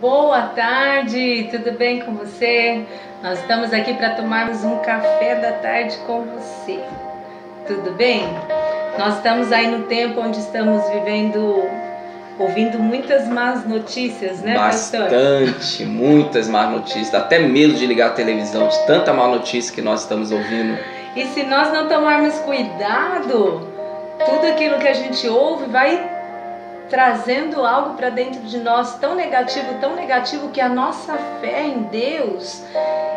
Boa tarde, tudo bem com você? Nós estamos aqui para tomarmos um café da tarde com você. Tudo bem? Nós estamos aí no tempo onde estamos ouvindo muitas más notícias, né, pastor? Bastante, muitas más notícias. Dá até medo de ligar a televisão de tanta má notícia que nós estamos ouvindo. E se nós não tomarmos cuidado, tudo aquilo que a gente ouve vai trazendo algo para dentro de nós tão negativo que a nossa fé em Deus,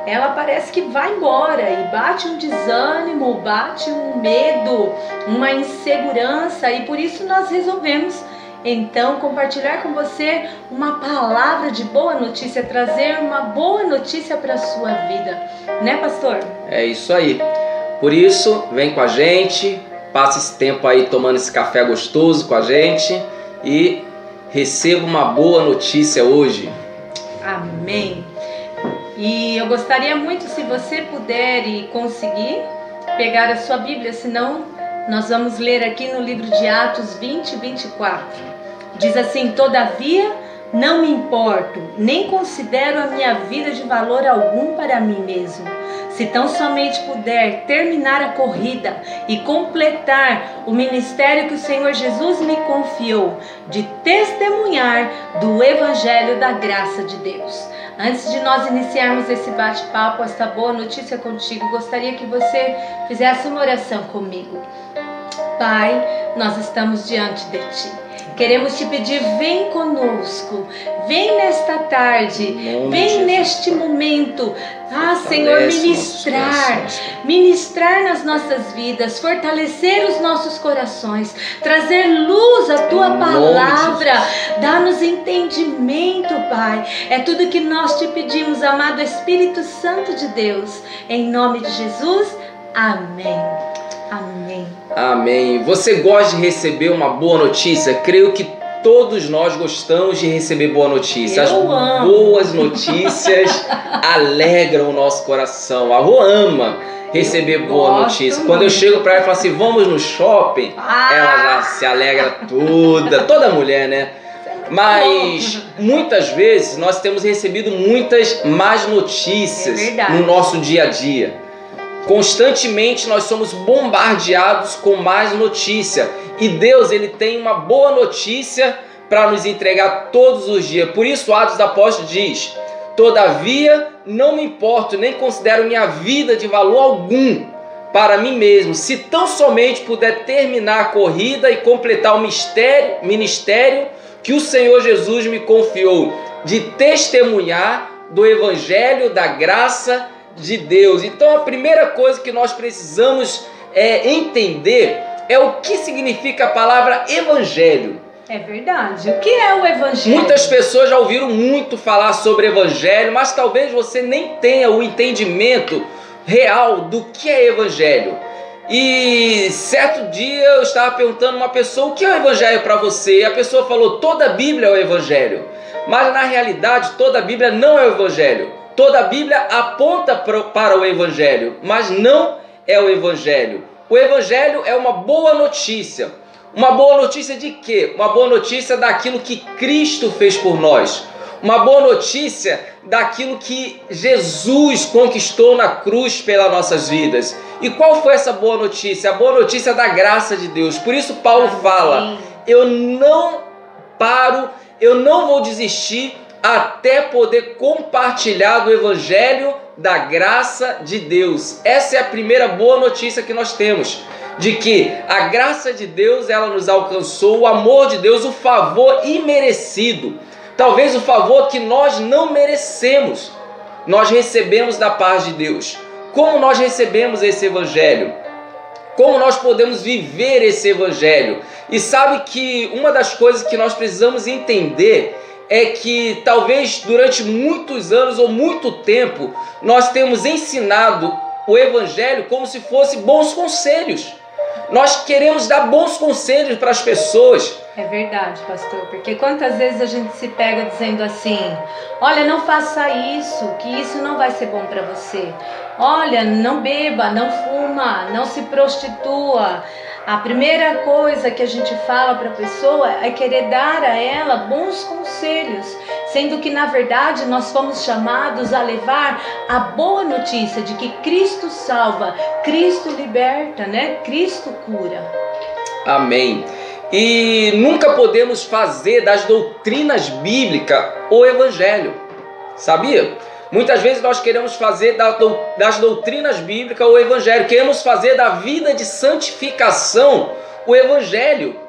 ela parece que vai embora e bate um desânimo, bate um medo, uma insegurança, e por isso nós resolvemos então compartilhar com você uma palavra de boa notícia, trazer uma boa notícia para a sua vida, né, pastor? É isso aí. Por isso, vem com a gente, passa esse tempo aí tomando esse café gostoso com a gente e receba uma boa notícia hoje. Amém. E eu gostaria muito, se você puder e conseguir, pegar a sua Bíblia, senão nós vamos ler aqui no livro de Atos 20, 24. Diz assim: todavia não me importo, nem considero a minha vida de valor algum para mim mesmo, se tão somente puder terminar a corrida e completar o ministério que o Senhor Jesus me confiou, de testemunhar do Evangelho da graça de Deus. Antes de nós iniciarmos esse bate-papo, essa boa notícia contigo, gostaria que você fizesse uma oração comigo. Pai, nós estamos diante de Ti. Queremos Te pedir, vem conosco, vem nesta tarde, vem neste momento, Senhor, ministrar nas nossas vidas, fortalecer os nossos corações, trazer luz à Tua palavra, dá-nos entendimento, Pai. É tudo que nós Te pedimos, amado Espírito Santo de Deus, em nome de Jesus, amém. Amém. Amém. Você gosta de receber uma boa notícia? Creio que todos nós gostamos de receber boa notícia. As boas notícias alegram o nosso coração. A Rô ama receber boa notícia. Quando eu chego para ela e falo assim, vamos no shopping, ela já se alegra toda mulher, né? Mas muitas vezes nós temos recebido muitas más notícias no nosso dia a dia. Constantemente nós somos bombardeados com más notícia, e Deus, Ele tem uma boa notícia para nos entregar todos os dias. Por isso Atos dos Apóstolos diz: todavia não me importo, nem considero minha vida de valor algum para mim mesmo, se tão somente puder terminar a corrida e completar o ministério que o Senhor Jesus me confiou, de testemunhar do Evangelho da graça de Deus. Então a primeira coisa que nós precisamos entender é o que significa a palavra evangelho. É verdade. O que é o evangelho? Muitas pessoas já ouviram muito falar sobre evangelho, mas talvez você nem tenha o entendimento real do que é evangelho. E certo dia eu estava perguntando a uma pessoa: o que é o evangelho para você? E a pessoa falou: toda a Bíblia é o evangelho. Mas na realidade toda a Bíblia não é o evangelho. Toda a Bíblia aponta para o Evangelho, mas não é o Evangelho. O Evangelho é uma boa notícia. Uma boa notícia de quê? Uma boa notícia daquilo que Cristo fez por nós. Uma boa notícia daquilo que Jesus conquistou na cruz pelas nossas vidas. E qual foi essa boa notícia? A boa notícia da graça de Deus. Por isso Paulo fala: eu não paro, eu não vou desistir até poder compartilhar do Evangelho da graça de Deus. Essa é a primeira boa notícia que nós temos, de que a graça de Deus, ela nos alcançou, o amor de Deus, o favor imerecido, talvez o favor que nós não merecemos, nós recebemos da parte de Deus. Como nós recebemos esse Evangelho? Como nós podemos viver esse Evangelho? E sabe que uma das coisas que nós precisamos entender é que talvez durante muitos anos ou muito tempo nós temos ensinado o Evangelho como se fosse bons conselhos. Nós queremos dar bons conselhos para as pessoas. É verdade, pastor, porque quantas vezes a gente se pega dizendo assim: olha, não faça isso, que isso não vai ser bom para você. Olha, não beba, não fuma, não se prostitua. A primeira coisa que a gente fala para a pessoa é querer dar a ela bons conselhos. sendo que na verdade nós fomos chamados a levar a boa notícia de que Cristo salva, Cristo liberta, né? Cristo cura. Amém. E nunca podemos fazer das doutrinas bíblicas o evangelho, sabia? Muitas vezes nós queremos fazer das doutrinas bíblicas o evangelho, queremos fazer da vida de santificação o evangelho.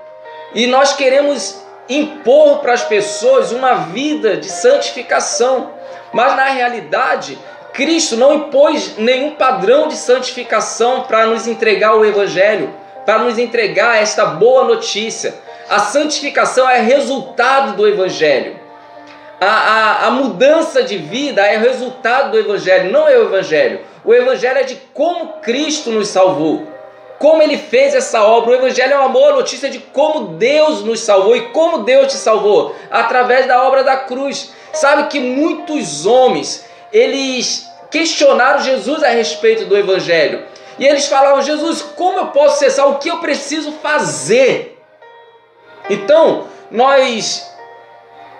E nós queremos impor para as pessoas uma vida de santificação. Mas na realidade, Cristo não impôs nenhum padrão de santificação para nos entregar o evangelho, para nos entregar esta boa notícia. A santificação é resultado do evangelho. A mudança de vida é resultado do evangelho, não é o evangelho. O evangelho é de como Cristo nos salvou, como Ele fez essa obra. O evangelho é uma boa notícia de como Deus nos salvou. E como Deus te salvou? Através da obra da cruz. Sabe que muitos homens, eles questionaram Jesus a respeito do evangelho. E eles falavam: Jesus, como eu posso ser salvo? O que eu preciso fazer? Então, nós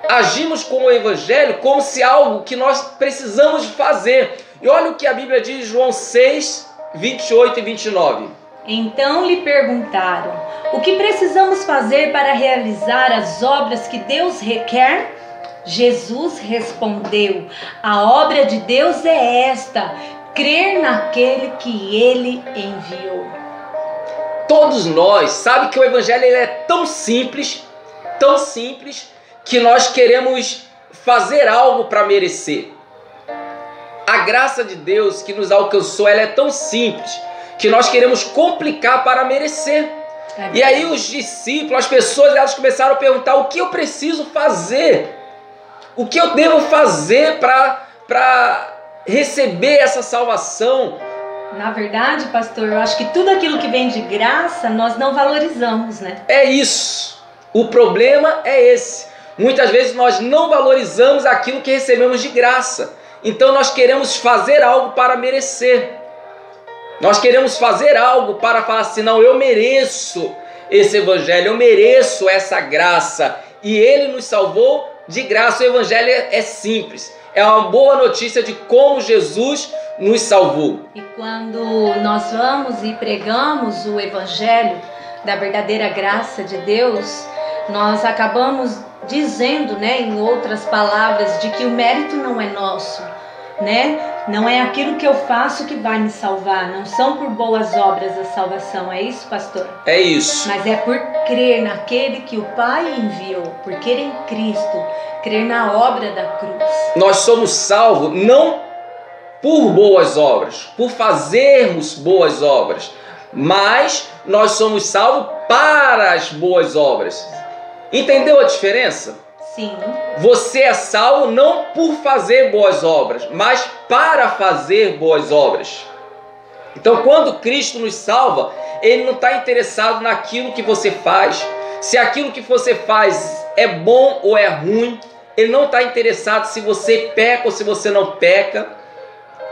agimos com o evangelho como se algo que nós precisamos de fazer. E olha o que a Bíblia diz em João 6, 28 e 29. Então lhe perguntaram: o que precisamos fazer para realizar as obras que Deus requer? Jesus respondeu: a obra de Deus é esta, crer naquele que Ele enviou. Todos nós sabemos que o evangelho ele é tão simples, que nós queremos fazer algo para merecer. A graça de Deus que nos alcançou, ela é tão simples que nós queremos complicar para merecer. E aí os discípulos, as pessoas, elas começaram a perguntar: o que eu preciso fazer? O que eu devo fazer para receber essa salvação? Na verdade, pastor, eu acho que tudo aquilo que vem de graça, nós não valorizamos, né? É isso. O problema é esse. Muitas vezes nós não valorizamos aquilo que recebemos de graça. Então nós queremos fazer algo para merecer. Nós queremos fazer algo para falar assim: não, eu mereço esse evangelho, eu mereço essa graça. E Ele nos salvou de graça. O evangelho é simples. É uma boa notícia de como Jesus nos salvou. E quando nós vamos e pregamos o evangelho da verdadeira graça de Deus, nós acabamos dizendo, né, em outras palavras, de que o mérito não é nosso, né? Não é aquilo que eu faço que vai me salvar. Não são por boas obras a salvação. É isso, pastor? É isso. Mas é por crer naquele que o Pai enviou, por crer em Cristo, crer na obra da cruz. Nós somos salvos não por boas obras, por fazermos boas obras, mas nós somos salvos para as boas obras. Entendeu a diferença? Sim. Você é salvo não por fazer boas obras, mas para fazer boas obras. Então, quando Cristo nos salva, Ele não está interessado naquilo que você faz. Se aquilo que você faz é bom ou é ruim. Ele não está interessado se você peca ou se você não peca.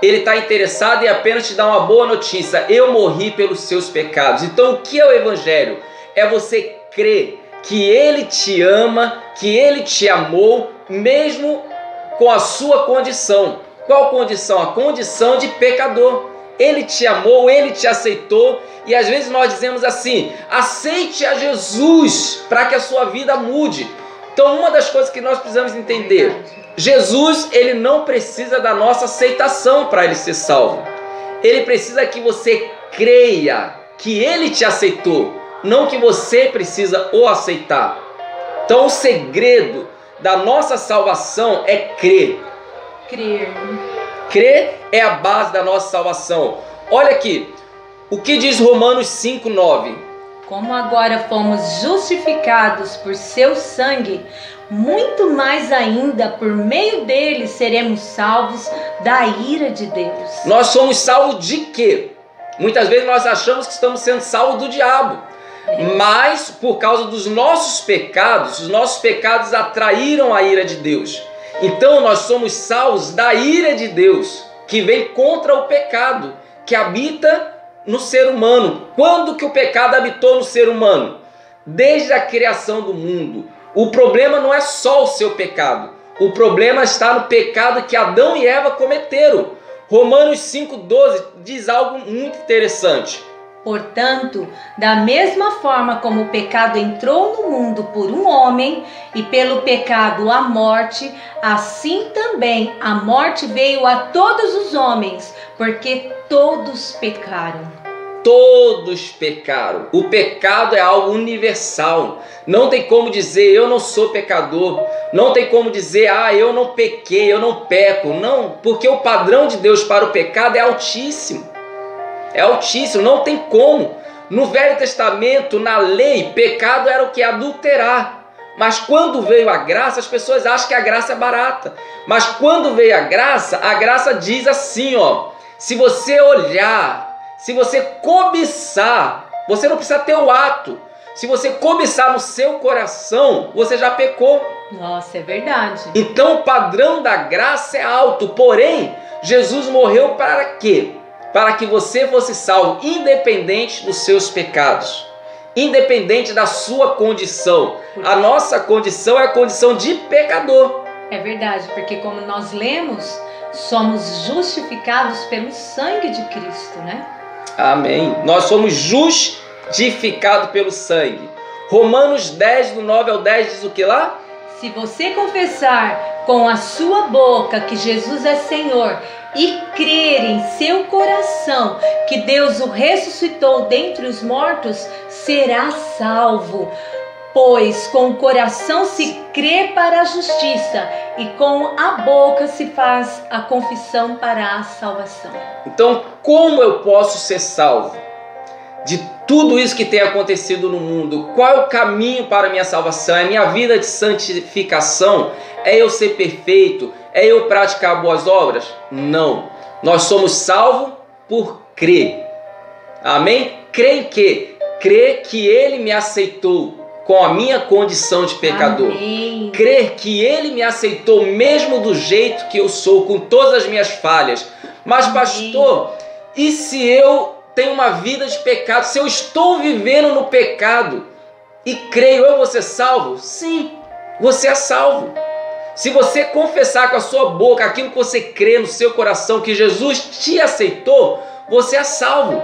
Ele está interessado em apenas te dar uma boa notícia: eu morri pelos seus pecados. Então, o que é o evangelho? É você crer que Ele te ama, que Ele te amou, mesmo com a sua condição. Qual condição? A condição de pecador. Ele te amou, Ele te aceitou. E às vezes nós dizemos assim: aceite a Jesus para que a sua vida mude. Então, uma das coisas que nós precisamos entender: Jesus, Ele não precisa da nossa aceitação para Ele ser salvo. Ele precisa que você creia que Ele te aceitou, não que você precisa o aceitar. Então, o segredo da nossa salvação é crer. Crer é a base da nossa salvação. Olha aqui, o que diz Romanos 5:9. Como agora fomos justificados por seu sangue, muito mais ainda por meio dele seremos salvos da ira de Deus. Nós somos salvos de quê? Muitas vezes nós achamos que estamos sendo salvos do diabo. Mas por causa dos nossos pecados, os nossos pecados atraíram a ira de Deus. Então nós somos salvos da ira de Deus, que vem contra o pecado, que habita no ser humano. Quando que o pecado habitou no ser humano? Desde a criação do mundo. O problema não é só o seu pecado. O problema está no pecado que Adão e Eva cometeram. Romanos 5,12 diz algo muito interessante. Portanto, da mesma forma como o pecado entrou no mundo por um homem, e pelo pecado a morte, assim também a morte veio a todos os homens, porque todos pecaram. Todos pecaram. O pecado é algo universal. Não tem como dizer eu não sou pecador. Não tem como dizer eu não pequei, eu não peco. Não, porque o padrão de Deus para o pecado é altíssimo. É altíssimo, não tem como. No Velho Testamento, na lei, pecado era o que? Adulterar. Mas quando veio a graça, as pessoas acham que a graça é barata. Mas quando veio a graça diz assim, se você olhar, se você cobiçar, você não precisa ter o ato. Se você cobiçar no seu coração, você já pecou. Nossa, é verdade. Então o padrão da graça é alto. Porém, Jesus morreu para quê? Para que você fosse salvo, independente dos seus pecados, independente da sua condição. A nossa condição é a condição de pecador. É verdade, porque como nós lemos, somos justificados pelo sangue de Cristo, né? Amém. Nós somos justificados pelo sangue. Romanos 10, do 9 ao 10 diz o que lá? Se você confessar com a sua boca que Jesus é Senhor e crer em seu coração que Deus o ressuscitou dentre os mortos, será salvo. Pois com o coração se crê para a justiça e com a boca se faz a confissão para a salvação. Então, como eu posso ser salvo de tudo isso que tem acontecido no mundo? Qual é o caminho para a minha salvação? É a minha vida de santificação? É eu ser perfeito? É eu praticar boas obras? Não. Nós somos salvos por crer. Amém? Crer em quê? Crer que Ele me aceitou com a minha condição de pecador. Amém. Crer que Ele me aceitou mesmo do jeito que eu sou, com todas as minhas falhas. Mas, pastor, e se eu tenho uma vida de pecado? Se eu estou vivendo no pecado e creio, eu vou ser salvo? Sim, você é salvo. Se você confessar com a sua boca aquilo que você crê no seu coração, que Jesus te aceitou, você é salvo.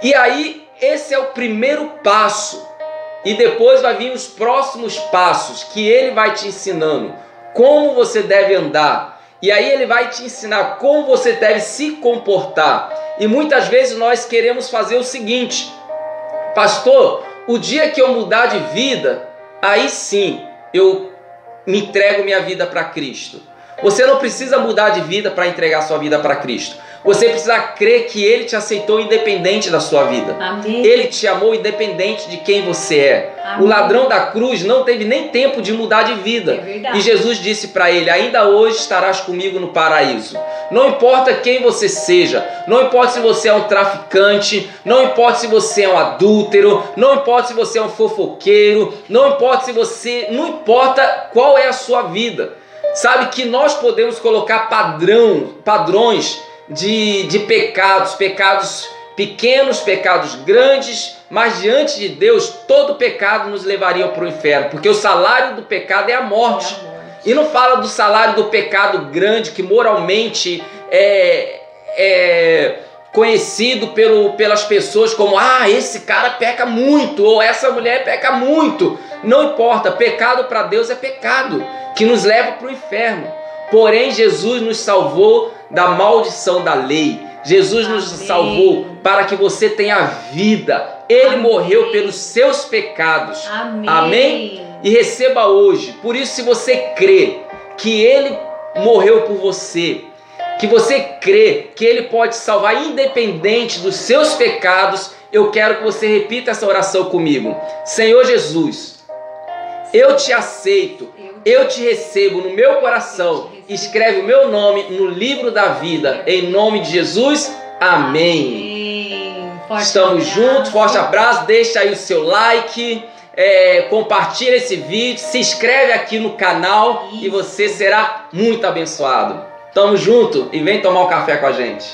E aí, esse é o primeiro passo. E depois vai vir os próximos passos que Ele vai te ensinando. Como você deve andar. E aí Ele vai te ensinar como você deve se comportar. E muitas vezes nós queremos fazer o seguinte: pastor, o dia que eu mudar de vida, aí sim eu me entrego minha vida para Cristo. Você não precisa mudar de vida para entregar sua vida para Cristo. Você precisa crer que Ele te aceitou independente da sua vida. Amém. Ele te amou independente de quem você é. Amém. O ladrão da cruz não teve nem tempo de mudar de vida. É verdade. E Jesus disse para ele: ainda hoje estarás comigo no paraíso. Não importa quem você seja, não importa se você é um traficante, não importa se você é um adúltero, não importa se você é um fofoqueiro, não importa importa qual é a sua vida. Sabe que nós podemos colocar padrões de pecados pequenos, pecados grandes, mas diante de Deus todo pecado nos levaria para o inferno, porque o salário do pecado é a morte. E não fala do salário do pecado grande, que moralmente é conhecido pelas pessoas como: esse cara peca muito, ou essa mulher peca muito. Não importa, pecado para Deus é pecado, que nos leva para o inferno. Porém, Jesus nos salvou da maldição da lei. Jesus nos salvou para que você tenha vida. Ele morreu pelos seus pecados. Amém? E receba hoje. Por isso, se você crê que Ele morreu por você, que você crê que Ele pode salvar independente dos seus pecados, eu quero que você repita essa oração comigo. Senhor Jesus, eu te aceito, eu te recebo no meu coração. Escreve o meu nome no livro da vida. Em nome de Jesus, amém. Estamos juntos, forte abraço. Deixa aí o seu like, compartilha esse vídeo, se inscreve aqui no canal e você será muito abençoado. Tamo junto e vem tomar um café com a gente.